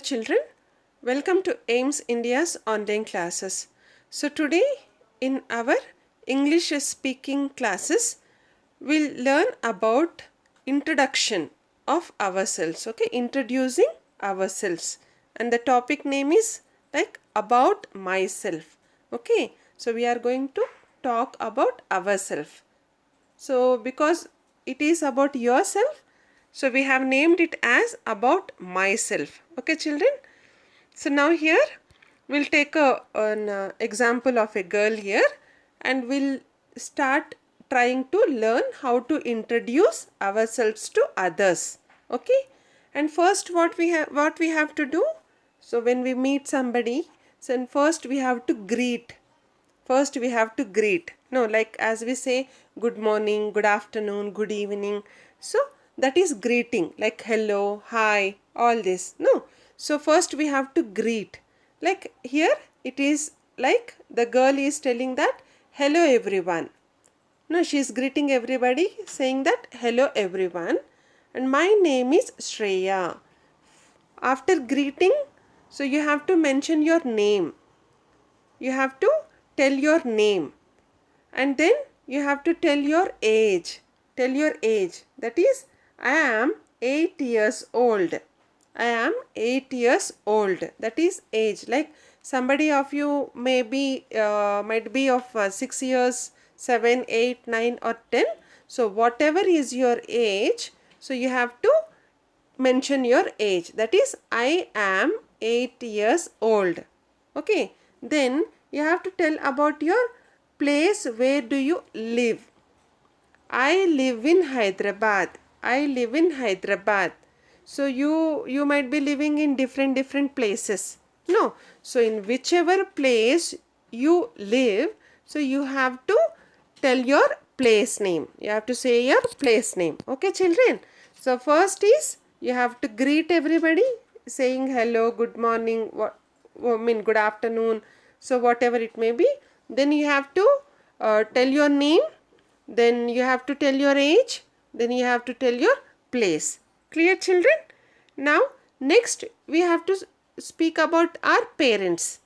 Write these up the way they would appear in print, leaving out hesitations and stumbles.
Children, welcome to AIMS India's online classes. So today in our English speaking classes, we'll learn about introduction of ourselves. Okay, introducing ourselves, and the topic name is like about myself. Okay, so we are going to talk about ourselves. So because it is about yourself, so we have named it as about myself. Okay, children. So now here we'll take an example of a girl here, and we'll start trying to learn how to introduce ourselves to others. Okay, and first what we have to do. So when we meet somebody, so first we have to greet. First we have to greet. No, like as we say good morning, good afternoon, good evening. So that is greeting, like hello, hi, all this. No. So first we have to greet. Like here it is like the girl is telling that hello everyone. No, she is greeting everybody saying that hello everyone, and my name is Shreya. After greeting, so you have to mention your name. You have to tell your name, and then you have to tell your age. Tell your age. That is, I am 8 years old. I am 8 years old. That is age. Like somebody of you might be of 6 years, 7, 8, 9 or 10. So whatever is your age, so you have to mention your age. That is, I am 8 years old. Okay. Then you have to tell about your place. Where do you live? I live in Hyderabad. I live in Hyderabad. So you might be living in different places. No. So in whichever place you live, so you have to tell your place name. You have to say your place name. Okay, children. So first is you have to greet everybody saying hello, good morning, good afternoon. So whatever it may be. Then you have to tell your name. Then you have to tell your age. Then you have to tell your place. Clear, children? Now next we have to speak about our parents.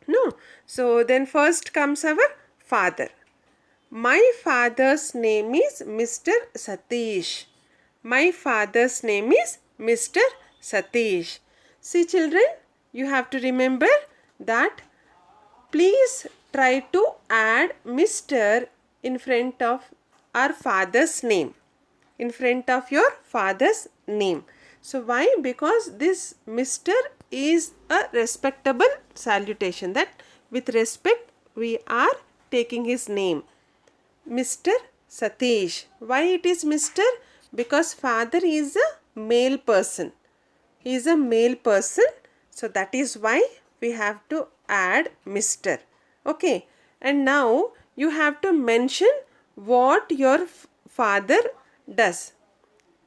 No. So then first comes our father. My father's name is Mr. Satish. My father's name is Mr. Satish. See, children, you have to remember that please try to add Mr. in front of our father's name. In front of your father's name. So why? Because this Mr. is a respectable salutation, that with respect we are taking his name. Mr. Satish. Why it is Mr.? Because father is a male person. He is a male person. So that is why we have to add Mr. Okay. And now you have to mention what your father does.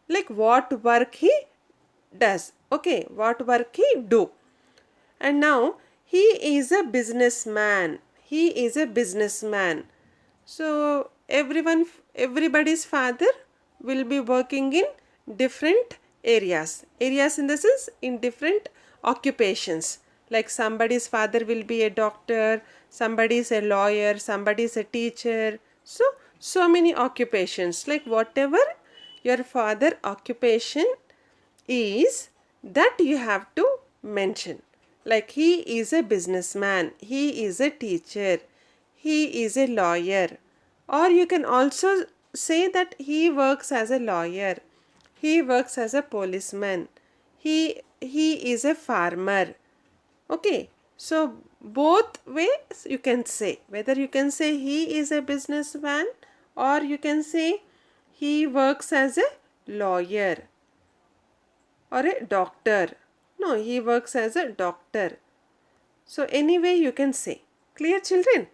Like what work he does. Okay. What work he do. And now he is a businessman. He is a businessman. So everybody's father will be working in different areas. Areas in the sense in different occupations. Like somebody's father will be a doctor, somebody is a lawyer, somebody is a teacher. So many occupations. Like whatever your father occupation is, that you have to mention. Like he is a businessman, he is a teacher, he is a lawyer. Or you can also say that he works as a lawyer, he works as a policeman, he is a farmer. Okay, so both ways you can say, whether you can say he is a businessman or you can say he works as a lawyer or a doctor. No, he works as a doctor. So anyway you can say. Clear, children?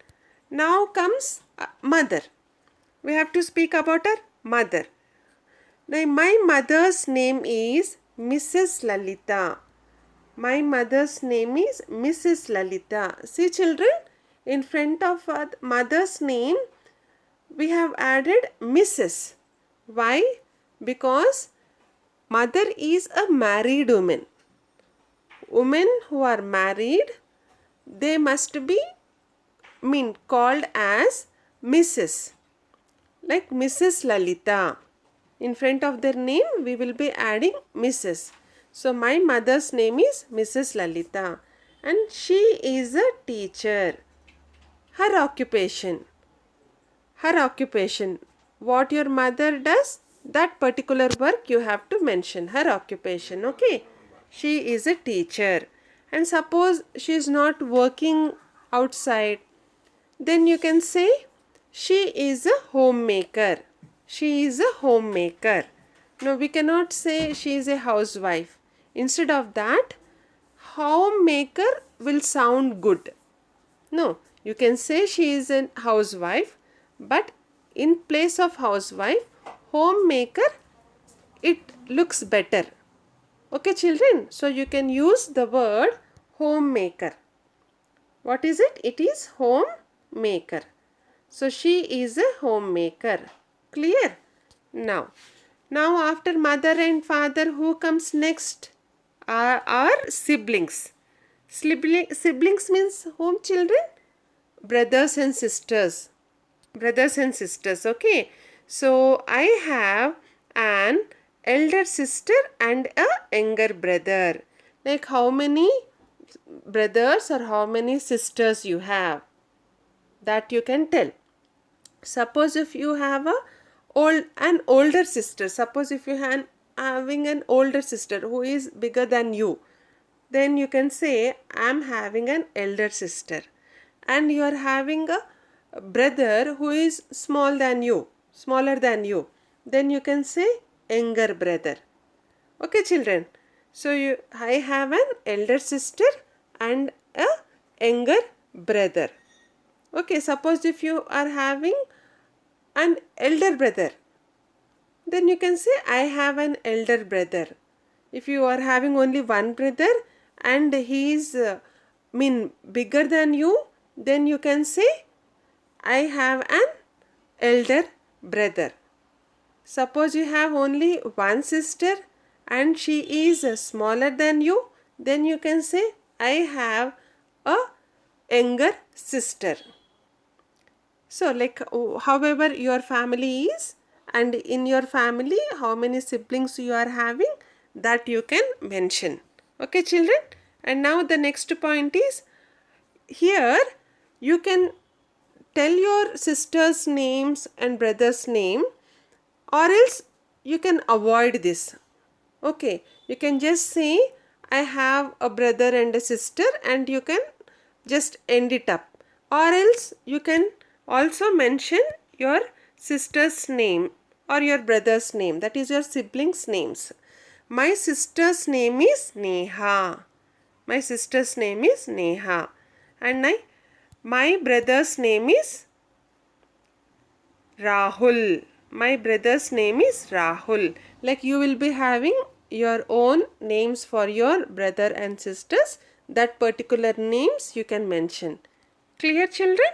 Now comes mother. We have to speak about our mother. Now my mother's name is Mrs. Lalita. My mother's name is Mrs. Lalita. See, children, in front of our mother's name we have added Mrs. Why? Because mother is a married woman. women who are married, they must be called as Mrs. Like Mrs. Lalita. In front of their name, we will be adding Mrs. So my mother's name is Mrs. Lalita and she is a teacher. Her occupation. Her occupation. What your mother does, that particular work you have to mention. Her occupation. Okay. She is a teacher. And suppose she is not working outside, then you can say she is a homemaker. She is a homemaker. No, we cannot say she is a housewife. Instead of that, homemaker will sound good. No, you can say she is a housewife, but in place of housewife, homemaker, it looks better. Okay, children? So you can use the word homemaker. What is it? It is homemaker. So she is a homemaker. Clear? Now after mother and father, who comes next? Are siblings. Siblings means whom, children? Brothers and sisters. Brothers and sisters. Okay. So I have an elder sister and a younger brother. Like how many brothers or how many sisters you have? That you can tell. Suppose if you have an older sister, suppose if you having an older sister who is bigger than you, then you can say I am having an elder sister, and you are having a brother who is smaller than you, then you can say younger brother. Okay, children. So I have an elder sister and a younger brother. Okay, suppose if you are having an elder brother, then you can say I have an elder brother. If you are having only one brother and he is bigger than you, then you can say I have an elder brother. Suppose you have only one sister and she is smaller than you, then you can say I have a younger sister. So like however your family is, and in your family how many siblings you are having, that you can mention. Okay, children? And now the next point is, here you can tell your sister's names and brother's name, or else you can avoid this. Okay, you can just say I have a brother and a sister and you can just end it up. Or else you can also mention your sister's name or your brother's name, that is your siblings' names. My sister's name is Neha. My sister's name is Neha. And my brother's name is Rahul. My brother's name is Rahul. Like you will be having your own names for your brother and sisters. That particular names you can mention. Clear, children?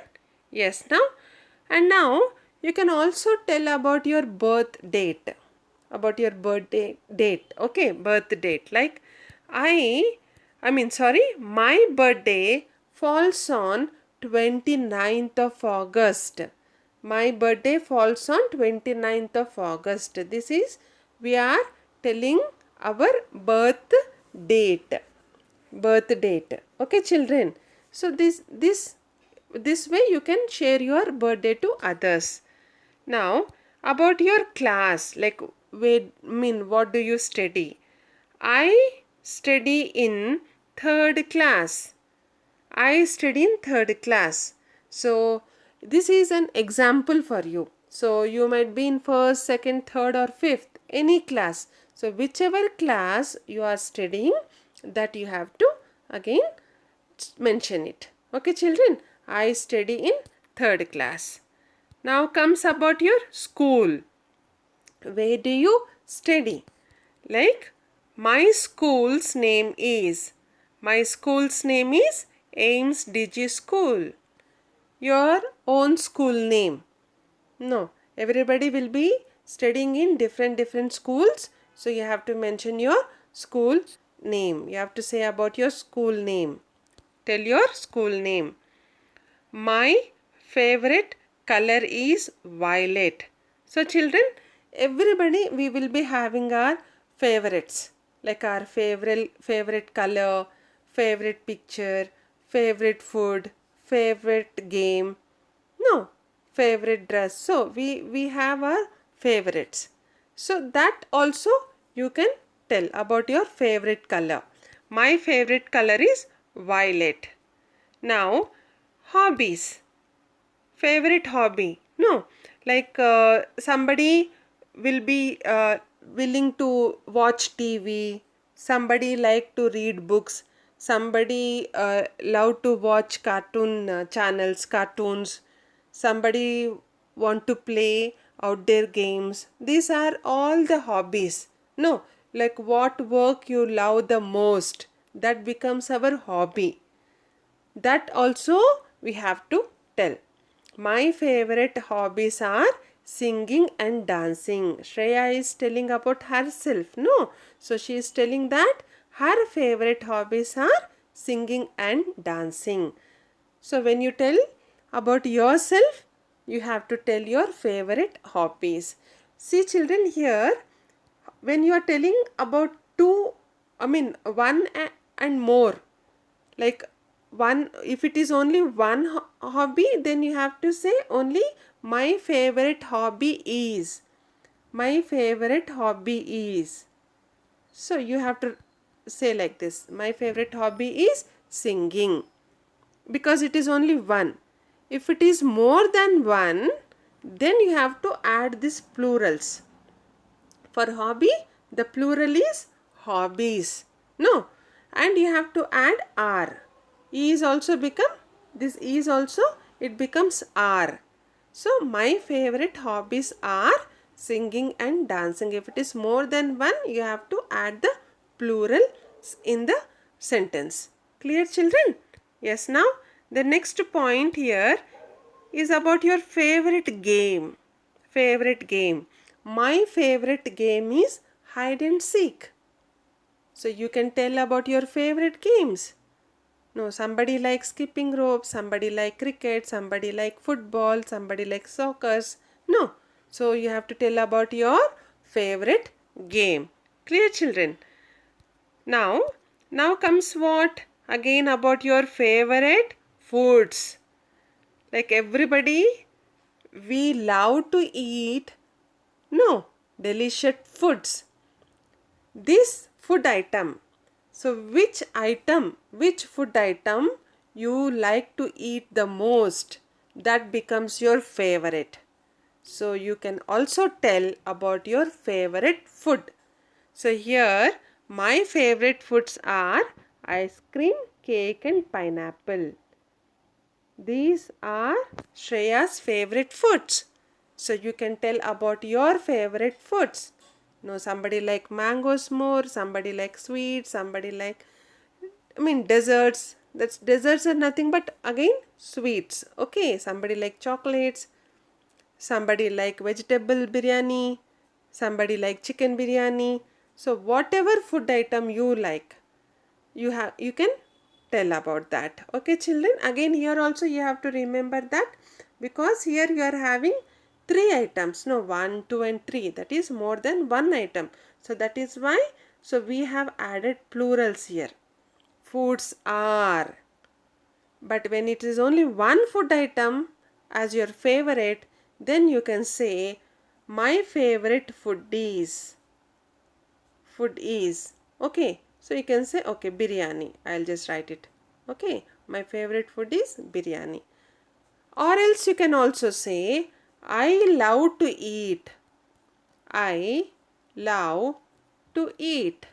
Yes, now you can also tell about your birth date. About your birthday date. Okay, birth date. Like my birthday falls on 29th of August. My birthday falls on 29th of August. This is, we are telling our birth date. Birth date. Okay, children. So this way you can share your birthday to others. Now about your class, like what do you study? I study in 3rd class. I study in 3rd class. So this is an example for you. So you might be in 1st, 2nd, 3rd or 5th, any class. So whichever class you are studying, that you have to again mention it. Okay, children? I study in 3rd class. Now comes about your school. Where do you study? Like my school's name is AIMS-JEE School. Your own school name. No, everybody will be studying in different schools. So you have to mention your school name. You have to say about your school name. Tell your school name. My favorite color is violet. So children, everybody we will be having our favorites, like our favorite color, favorite picture, favorite food, favorite game. No, favorite dress. So we have our favorites. So that also you can tell about your favorite color. My favorite color is violet. Now, hobbies. Favorite hobby. No, like somebody will be willing to watch TV. Somebody like to read books. Somebody love to watch cartoon channels, cartoons. Somebody want to play outdoor games. These are all the hobbies. No, like what work you love the most, that becomes our hobby. That also we have to tell. My favorite hobbies are singing and dancing. Shreya is telling about herself. No. So she is telling that her favorite hobbies are singing and dancing. So when you tell about yourself, you have to tell your favorite hobbies. See children, here when you are telling about two, one and more, like one, if it is only one hobby, then you have to say only my favorite hobby is. My favorite hobby is. So you have to say like this. My favorite hobby is singing, because it is only one. If it is more than one, then you have to add these plurals. For hobby, the plural is hobbies. No, and you have to add R. E is also become, this E is also, it becomes R. So my favorite hobbies are singing and dancing. If it is more than one, you have to add the plural in the sentence. Clear children? Yes, now the next point here is about your favorite game. Favorite game. My favorite game is hide and seek. So you can tell about your favorite games. No, somebody likes skipping rope, somebody like cricket, somebody like football, somebody like soccer. No. So you have to tell about your favorite game. Clear children? Now comes what? Again about your favorite foods. Like everybody, we love to eat, no, delicious foods. This food item. So which food item you like to eat the most, that becomes your favorite. So you can also tell about your favorite food. So here my favorite foods are ice cream, cake and pineapple. These are Shreya's favorite foods. So you can tell about your favorite foods. No, somebody like mangoes more, somebody like sweets, somebody like, desserts. That's desserts are nothing but again sweets. Okay, somebody like chocolates, somebody like vegetable biryani, somebody like chicken biryani. So whatever food item you like, you can tell about that. Okay children, again here also you have to remember that, because here you are having three items, no, 1, 2 and 3, that is more than one item. So that is why, so we have added plurals here. Foods are. But when it is only one food item as your favorite, then you can say my favorite food is. Food is. Okay. So you can say, okay, biryani. I'll just write it. Okay. My favorite food is biryani. Or else you can also say, I love to eat. I love to eat.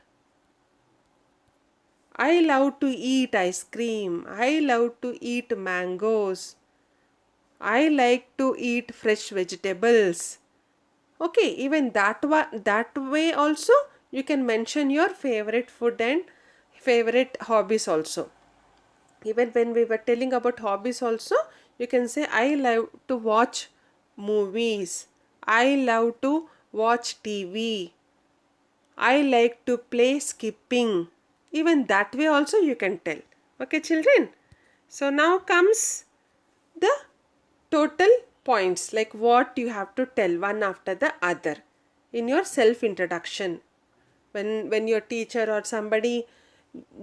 I love to eat ice cream. I love to eat mangoes. I like to eat fresh vegetables. Okay, even that way also you can mention your favorite food and favorite hobbies also. Even when we were telling about hobbies also, you can say I love to watch movies. I love to watch TV. I like to play skipping. even that way also you can tell. Okay, children? So now comes the total points, like what you have to tell one after the other in your self introduction. When your teacher or somebody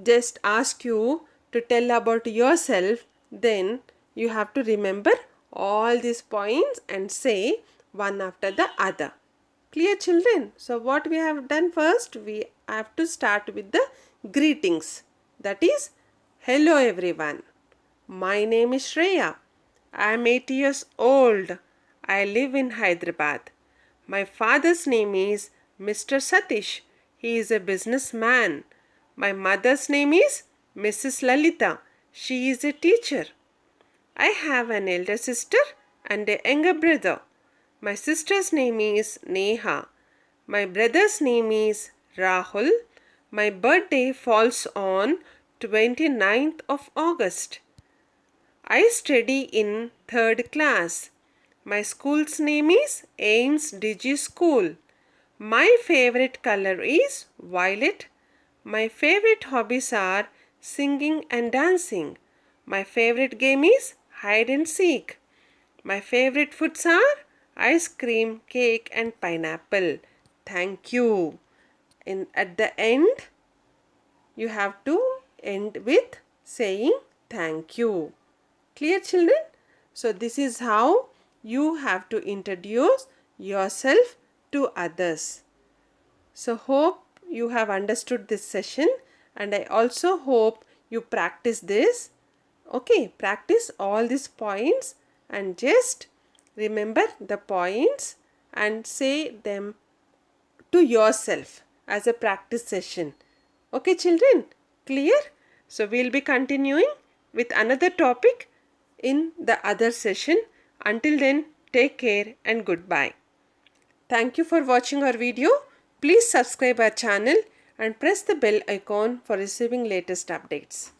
just ask you to tell about yourself, then you have to remember all these points and say one after the other. Clear, children? So what we have done first, we have to start with the greetings. That is, hello everyone. My name is Shreya. I am 8 years old. I live in Hyderabad. My father's name is Mr. Satish. He is a businessman. My mother's name is Mrs. Lalita. She is a teacher. I have an elder sister and a younger brother. My sister's name is Neha. My brother's name is Rahul. My birthday falls on 29th of August. I study in 3rd class. My school's name is AIMS-JEE School. My favorite color is violet. My favorite hobbies are singing and dancing. My favorite game is hide and seek. My favorite foods are ice cream, cake and pineapple. Thank you. At the end, you have to end with saying thank you. Clear, children? So this is how you have to introduce yourself to others. So hope you have understood this session, and I also hope you practice this. Okay, practice all these points and just remember the points and say them to yourself as a practice session. Okay, children? Clear? So we'll be continuing with another topic in the other session. Until then, take care and goodbye. Thank you for watching our video. Please subscribe our channel and press the bell icon for receiving latest updates.